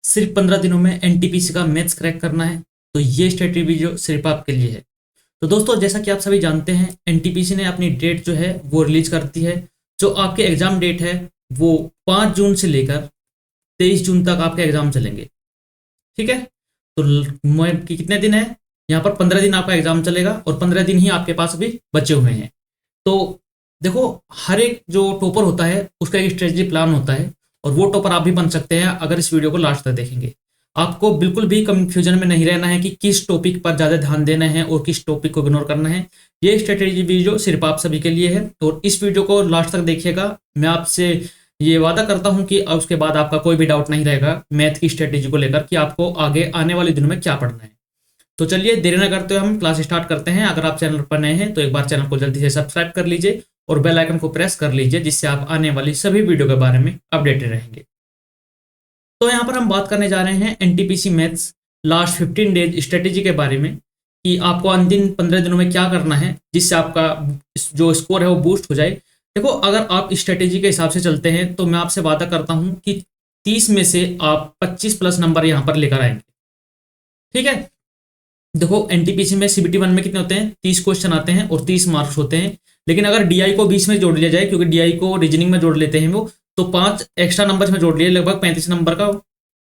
सिर्फ 15 दिनों में एनटीपीसी का मैथ्स क्रैक करना है तो ये स्ट्रेटजी वीडियो सिर्फ आपके लिए है। तो दोस्तों, जैसा कि आप सभी जानते हैं, एनटीपीसी ने अपनी डेट जो है वो रिलीज कर दी है। जो आपके एग्जाम डेट है वो 5 जून से लेकर 23 जून तक आपके एग्जाम चलेंगे। ठीक है, तो कितने दिन है यहाँ पर? 15 दिन आपका एग्जाम चलेगा और 15 दिन ही आपके पास अभी बचे हुए हैं। तो देखो, हर एक जो टॉपर होता है उसका एक स्ट्रेटजी प्लान होता है और वो टॉपर आप भी बन सकते हैं अगर इस वीडियो को लास्ट तक देखेंगे। आपको बिल्कुल भी कंफ्यूजन में नहीं रहना है कि किस टॉपिक पर ज़्यादा ध्यान देना है और किस टॉपिक को इग्नोर करना है। ये स्ट्रेटेजी वीडियो सिर्फ आप सभी के लिए है और इस वीडियो को लास्ट तक देखिएगा। मैं आपसे ये वादा करता हूं कि उसके बाद आपका कोई भी डाउट नहीं रहेगा मैथ की स्ट्रेटेजी को लेकर कि आपको आगे आने वाले दिनों में क्या पढ़ना है। तो चलिए देरी न करते हुए हम क्लास स्टार्ट करते हैं। अगर आप चैनल पर नए हैं तो एक बार चैनल को जल्दी से सब्सक्राइब कर लीजिए और बेल आइकन को प्रेस कर लीजिए, जिससे आप आने वाली सभी वीडियो के बारे में अपडेटेड रहेंगे। तो यहाँ पर हम बात करने जा रहे हैं NTPC maths last 15 days strategy के बारे में कि आपको अंतिम 15 दिनों में क्या करना है जिससे आपका जो स्कोर है वो बूस्ट हो जाए। देखो, अगर आप स्ट्रेटेजी के हिसाब से चलते हैं तो मैं आपसे वादा करता हूं कि 30 में से आप 25 प्लस नंबर यहाँ पर लेकर आएंगे। ठीक है, देखो एनटीपीसी में सीबीटी 1 में कितने होते हैं? 30 क्वेश्चन आते हैं और 30 मार्क्स होते हैं। लेकिन अगर डीआई को बीच में जोड़ लिया जाए, क्योंकि डीआई को रीजनिंग में जोड़ लेते हैं वो, तो 5 एक्स्ट्रा नंबर में जोड़ लिए लगभग 35 नंबर का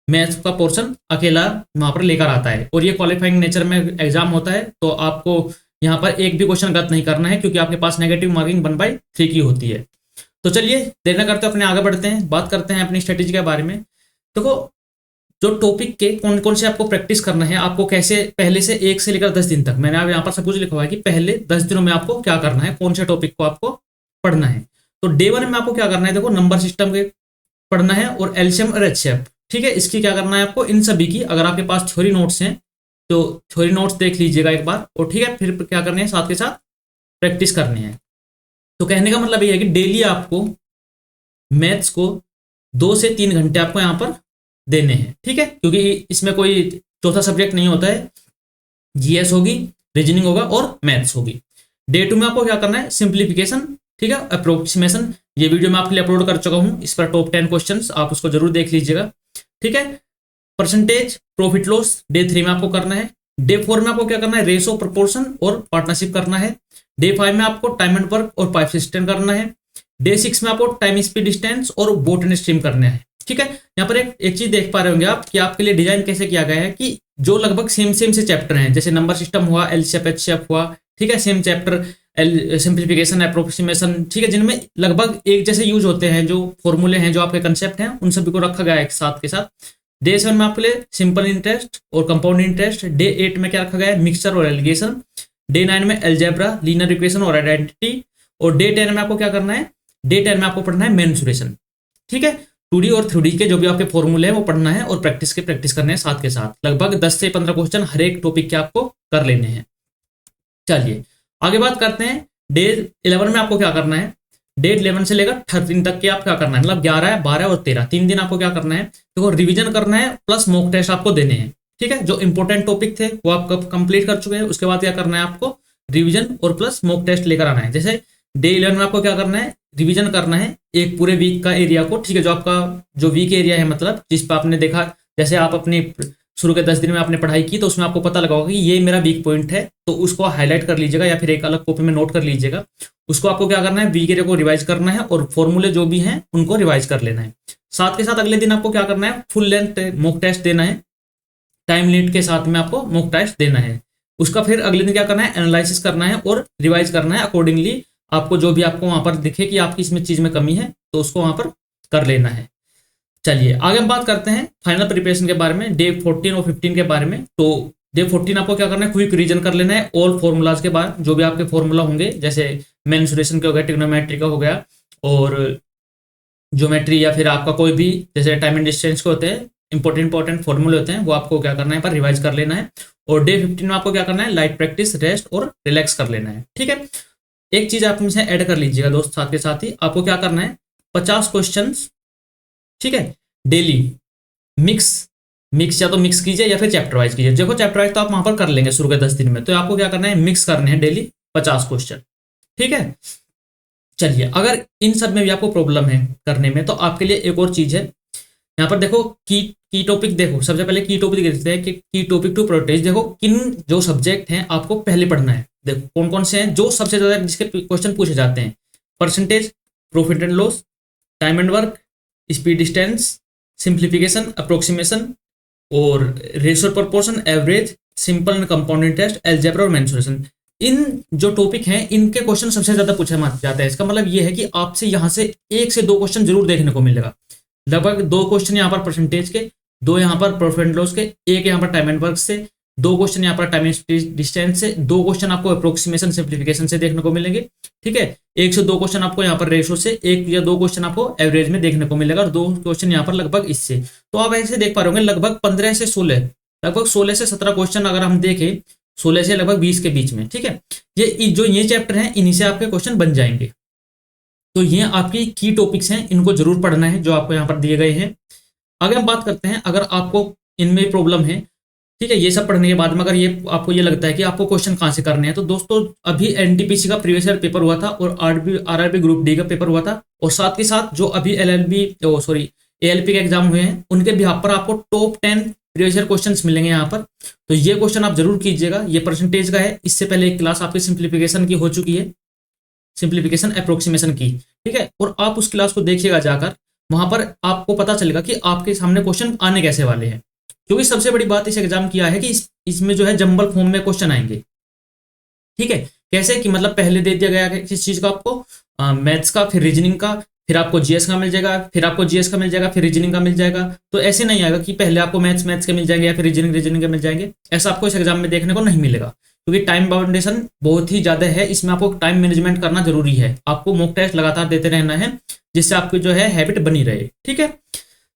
मैथ्स का पोर्शन अकेला वहां पर लेकर आता है। और ये क्वालिफाइंग नेचर में एग्जाम होता है, तो आपको यहाँ पर एक भी क्वेश्चन गलत नहीं करना है क्योंकि आपके पास नेगेटिव मार्किंग 1/3 की होती है। तो चलिए देर न करते अपने आगे बढ़ते हैं, बात करते हैं अपनी स्ट्रेटेजी के बारे में। देखो, जो टॉपिक के कौन कौन से आपको प्रैक्टिस करना है, आपको कैसे पहले से 1 से लेकर 10 दिन तक, मैंने अब यहाँ पर सब कुछ लिखा हुआ है कि पहले 10 दिनों में आपको क्या करना है, कौन से टॉपिक को आपको पढ़ना है। तो डे 1 में आपको क्या करना है? देखो, नंबर सिस्टम के पढ़ना है और एलसीएम और एचसीएफ। ठीक है, इसकी क्या करना है आपको? इन सभी की, अगर आपके पास थ्योरी नोट्स हैं तो थ्योरी नोट्स देख लीजिएगा एक बार। और ठीक है, फिर क्या करने हैं, साथ के साथ प्रैक्टिस करनी है। तो कहने का मतलब ये है कि डेली आपको मैथ्स को 2 से 3 घंटे आपको यहाँ पर देने हैं। ठीक है, क्योंकि इसमें कोई चौथा सब्जेक्ट नहीं होता है। जीएस होगी, रीजनिंग होगा और मैथ्स होगी। डे 2 में आपको क्या करना है? सिंप्लीफिकेशन, ठीक है, अप्रोक्सीमेशन। ये वीडियो मैं आपके लिए अपलोड कर चुका हूँ, इस पर टॉप 10 क्वेश्चंस, आप उसको जरूर देख लीजिएगा। ठीक है, परसेंटेज, प्रॉफिट लॉस डे 3 में आपको करना है। डे 4 में आपको क्या करना है? रेशो, प्रोपोर्शन और पार्टनरशिप करना है। डे 5 में आपको टाइम एंड वर्क और पाइप सिस्टम करना है। डे 6 में आपको टाइम, स्पीड, डिस्टेंस और बोट एंड स्ट्रीम करना है। ठीक है, यहाँ पर एक चीज देख पा रहे होंगे आप कि आपके लिए डिजाइन कैसे किया गया है कि जो लगभग सेम से चैप्टर हैं, जैसे नंबर सिस्टम हुआ, एलसीएफ, एचसीएफ हुआ, ठीक है, सेम चैप्टर, सिंप्लीफिकेशन, अप्रोक्सीमेशन, ठीक है, जिनमें लगभग एक जैसे यूज होते हैं, जो फॉर्मूले हैं, जो आपके कंसेप्ट हैं, उन सभी को रखा गया है एक साथ के साथ। डे 7 में आपके लिए सिंपल इंटरेस्ट और कंपाउंड इंटरेस्ट। डे 8 में क्या रखा गया है? मिक्सचर और एलिगेशन। डे 9 में अलजेब्रा, लीनियर इक्वेशन और आइडेंटिटी। और डे 10 में आपको क्या करना है? डे 10 में आपको पढ़ना है मेंसुरेशन। ठीक है, 2D और 3D के जो भी आपके फॉर्मूले हैं वो पढ़ना है और प्रैक्टिस करने हैं साथ के साथ। लगभग 10 से 15 क्वेश्चन हर एक टॉपिक के आपको कर लेने हैं। चलिए आगे बात करते हैं। डे 11 में आपको क्या करना है? डे 11 से लेकर 13 तक के आप क्या करना है, मतलब 11, 12 और 13, 3 दिन आपको क्या करना है? देखो, रिवीजन करना है प्लस मॉक टेस्ट आपको देने हैं। ठीक है, जो इंपॉर्टेंट टॉपिक थे वो आप कंप्लीट कर चुके हैं, उसके बाद क्या करना है आपको? रिवीजन और प्लस मॉक टेस्ट लेकर आना है। जैसे डे 11 में आपको क्या करना है? रिवीजन करना है एक पूरे वीक का एरिया को। ठीक है, जो आपका जो वीक एरिया है, मतलब जिस पर आपने देखा, जैसे आप अपने शुरू के 10 दिन में आपने पढ़ाई की तो उसमें आपको पता लगा होगा कि ये मेरा वीक पॉइंट है, तो उसको हाईलाइट कर लीजिएगा या फिर एक अलग कॉपी में नोट कर लीजिएगा। उसको आपको क्या करना है? वीक एरिया को रिवाइज करना है और फॉर्मूले जो भी हैं उनको रिवाइज कर लेना है। साथ के साथ अगले दिन आपको क्या करना है? फुल लेंथ मॉक टेस्ट देना है, टाइम लिमिट के साथ में आपको मॉक टेस्ट देना है। उसका फिर अगले दिन क्या करना है? एनालिसिस करना है और रिवाइज करना है अकॉर्डिंगली। आपको जो भी आपको वहां पर दिखे कि आपकी इसमें चीज में कमी है तो उसको वहां पर कर लेना है। चलिए आगे हम बात करते हैं फाइनल प्रिपरेशन के बारे में, डे 14 और 15 के बारे में। तो डे 14 आपको क्या करना है? क्विक रीजन कर लेना है ऑल फॉर्मूलाज के बाद, जो भी आपके फॉर्मूला होंगे, जैसे मेंसुरेशन के हो गया, ट्रिग्नोमेट्री का हो गया और ज्योमेट्री, या फिर आपका कोई भी जैसे टाइम एंड डिस्टेंस के होते हैं, इंपॉर्टेंट फॉर्मूले होते हैं, वो आपको क्या करना है? पर रिवाइज कर लेना है। और डे 15 में आपको क्या करना है? लाइट प्रैक्टिस, रेस्ट और रिलैक्स कर लेना है। ठीक है, एक चीज आप इनसे ऐड कर लीजिएगा दोस्त, साथ के साथ ही आपको क्या करना है? 50 क्वेश्चन, ठीक है, डेली मिक्स या तो मिक्स कीजिए या फिर चैप्टर वाइज कीजिए। देखो, चैप्टर वाइज तो आप वहां पर कर लेंगे शुरू के 10 दिन में, तो आपको क्या करना है? मिक्स करने हैं डेली 50 क्वेश्चन। ठीक है, चलिए अगर इन सब में भी आपको प्रॉब्लम है करने में, तो आपके लिए एक और चीज है। यहाँ पर देखो, की की टॉपिक देखो, सबसे पहले की टॉपिक देखते हैं कि की टॉपिक टू प्रोटेज। देखो किन जो सब्जेक्ट हैं आपको पहले पढ़ना है। देखो कौन कौन से हैं जो सबसे ज्यादा जिसके क्वेश्चन पूछे जाते हैं। Percentage, profit and loss, time and work, speed distance, simplification, approximation और ratio proportion, average, simple and compound interest, algebra और मेंसुरेशन। इन जो टॉपिक हैं इनके क्वेश्चन सबसे ज्यादा पूछे जाते हैं। इसका मतलब ये है कि आपसे यहाँ से 1 से 2 क्वेश्चन जरूर देखने को मिलेगा। लगभग 2 क्वेश्चन यहाँ पर परसेंटेज के, 2 यहाँ पर प्रॉफिट एंड लॉस के, 1 यहाँ पर टाइम एंड वर्क से, 2 क्वेश्चन यहाँ पर टाइम एंड डिस्टेंस से, 2 क्वेश्चन आपको अप्रोक्सीमेशन सिंप्लीफिकेशन से देखने को मिलेंगे। ठीक है, 1 से 2 क्वेश्चन आपको यहाँ पर रेशो से, 1 या 2 क्वेश्चन आपको एवरेज में देखने को मिलेगा और 2 क्वेश्चन यहाँ पर लगभग इससे। तो आप ऐसे देख पा रहे होंगे लगभग 15 से 16, लगभग 16 से 17 क्वेश्चन अगर हम देखें, 16 से लगभग 20 के बीच में। ठीक है, ये चैप्टर हैं, इन्हीं से आपके क्वेश्चन बन जाएंगे। तो ये आपकी की टॉपिक्स हैं, इनको जरूर पढ़ना है जो आपको यहाँ पर दिए गए हैं। आगे हम बात करते हैं, अगर आपको इनमें प्रॉब्लम है, ठीक है, ये सब पढ़ने के बाद में अगर ये आपको ये लगता है कि आपको क्वेश्चन कहाँ से करने हैं, तो दोस्तों अभी एनटीपीसी का प्रीवियस ईयर पेपर हुआ था और आरआरबी ग्रुप डी का पेपर हुआ था, और साथ के साथ जो अभी एएलपी के एग्जाम हुए हैं उनके बिहाफ पर आपको टॉप 10 प्रीवियस ईयर क्वेश्चंस मिलेंगे यहाँ पर। तो ये क्वेश्चन आप जरूर कीजिएगा। ये परसेंटेज का है, इससे पहले एक क्लास आपकी सिंप्लीफिकेशन की हो चुकी है, सिंप्लीफिकेशन अप्रोक्सीमेशन की। ठीक है, और आप उस क्लास को देखिएगा जाकर, वहां पर आपको पता चलेगा कि आपके सामने क्वेश्चन आने कैसे वाले हैं। क्योंकि सबसे बड़ी बात इस एग्जाम की है कि इसमें जो है जंबल फॉर्म में क्वेश्चन आएंगे। ठीक है, कैसे कि मतलब पहले दे दिया गया है किस चीज का आपको, मैथ्स का, फिर रीजनिंग का, फिर आपको जीएस का मिल जाएगा, फिर आपको जीएस का मिल जाएगा, फिर रीजनिंग का मिल जाएगा। तो ऐसे नहीं आएगा कि पहले आपको मैथ्स के मिल जाएंगे या फिर रीजनिंग के मिल जाएंगे। ऐसा आपको इस एग्जाम में देखने को नहीं मिलेगा, क्योंकि टाइम बाउंडेशन बहुत ही ज्यादा है। इसमें आपको टाइम मैनेजमेंट करना जरूरी है, आपको मॉक टेस्ट लगातार देते रहना है, जिससे आपकी जो है हैबिट बनी रहे। ठीक है,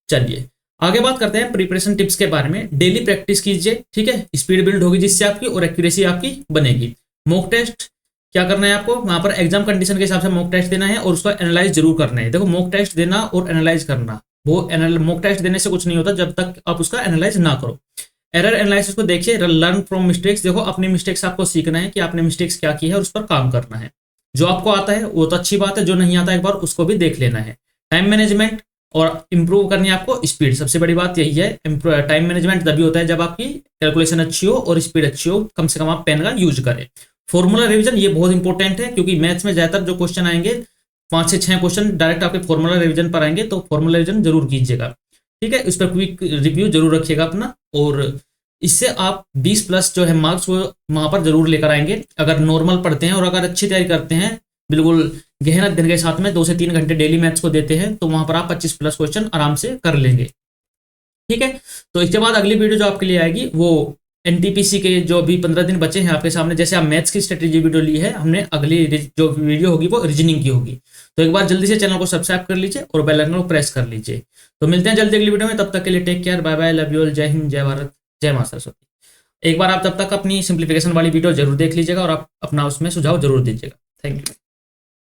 चलिए आगे बात करते हैं प्रिपरेशन टिप्स के बारे में। डेली प्रैक्टिस कीजिए, ठीक है, स्पीड बिल्ड होगी जिससे आपकी, और एक्यूरेसी आपकी बनेगी। मॉक टेस्ट क्या करना है आपको, वहां पर एग्जाम कंडीशन के हिसाब से मॉक टेस्ट देना है और उसका एनालाइज जरूर करना है। देखो मॉक टेस्ट देना और एनालाइज करना, वो मॉक टेस्ट देने से कुछ नहीं होता जब तक आप उसका एनालाइज ना करो। एरर एनालिसिस को देखिए, लर्न फ्रॉम मिस्टेक्स। देखो अपनी मिस्टेक्स आपको सीखना है कि आपने मिस्टेक्स क्या की है और उस पर काम करना है। जो आपको आता है वो तो अच्छी बात है, जो नहीं आता एक बार उसको भी देख लेना है। टाइम मैनेजमेंट और इंप्रूव करनी है आपको स्पीड, सबसे बड़ी बात यही है। टाइम मैनेजमेंट तभी होता है जब आपकी कैलकुलेशन अच्छी हो और स्पीड अच्छी हो, कम से कम आप पेन का यूज करें। फॉर्मूला रिवीजन ये बहुत इंपॉर्टेंट है, क्योंकि मैथ्स में ज्यादातर जो क्वेश्चन आएंगे 5 से 6 क्वेश्चन डायरेक्ट आपके फॉर्मूला रिवीजन पर आएंगे, तो फॉर्मूला रिवीजन जरूर कीजिएगा। ठीक है, इस पर क्विक रिव्यू जरूर रखिएगा अपना, और इससे आप 20+ जो है मार्क्स वो वहां पर जरूर लेकर आएंगे अगर नॉर्मल पढ़ते हैं। और अगर अच्छी तैयारी करते हैं, बिल्कुल गहन अध्ययन के साथ में 2 से 3 घंटे डेली मैथ्स को देते हैं, तो वहां पर आप 25+ क्वेश्चन आराम से कर लेंगे। ठीक है, तो इसके बाद अगली वीडियो जो आपके लिए आएगी वो एनटीपीसी के जो अभी 15 दिन बचे हैं आपके सामने, जैसे आप मैथ्स की स्ट्रेटेजी वीडियो ली है हमने, अगली जो वीडियो होगी वो रीजनिंग की होगी। तो एक बार जल्दी से चैनल को सब्सक्राइब कर लीजिए और बेल आइकन को प्रेस कर लीजिए। तो मिलते हैं जल्दी अगली वीडियो में, तब तक के लिए take care, bye bye, love you all, जय हिंद, जय भारत, जय मां सरस्वती। एक बार आप तब तक अपनी सिंप्लीफिकेशन वाली वीडियो जरूर देख लीजिएगा और आप अपना उसमें सुझाव जरूर दीजिएगा। Thank you.